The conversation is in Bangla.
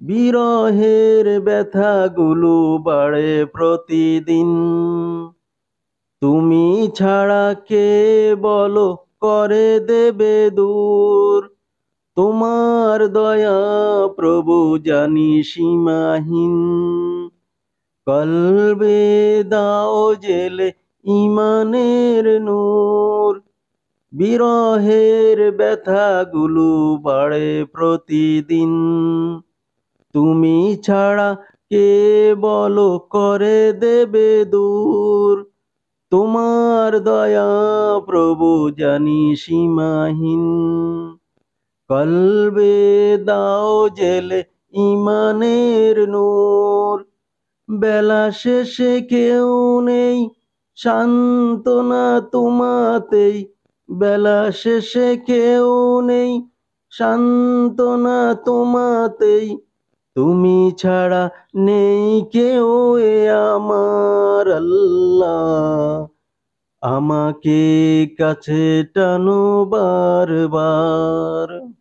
বিরহের ব্যথাগুলো বাড়ে প্রতিদিন। তুমি ছাড়া কে বলো করে দেবে দূর। তোমার দয়া প্রভু জানি সীমাহীন। কলবে দাও জেলে ইমানের নূর। বিরহের ব্যথাগুলো বাড়ে প্রতিদিন। তুমি ছাড়া কে বলো করে দেবে দূর। তোমার দয়া প্রভু জানি সীমাহীন। কলবে দাও জেলে ইমানের নূর। বেলা শেষে কেউ নেই সান্ত্বনা তোমাতেই। বেলা শেষে কেউ নেই সান্ত্বনা তোমাতেই। তুমি ছাড়া নেই কেউ এ আমার আল্লাহ। আমাকে কাছে টানো বারবার।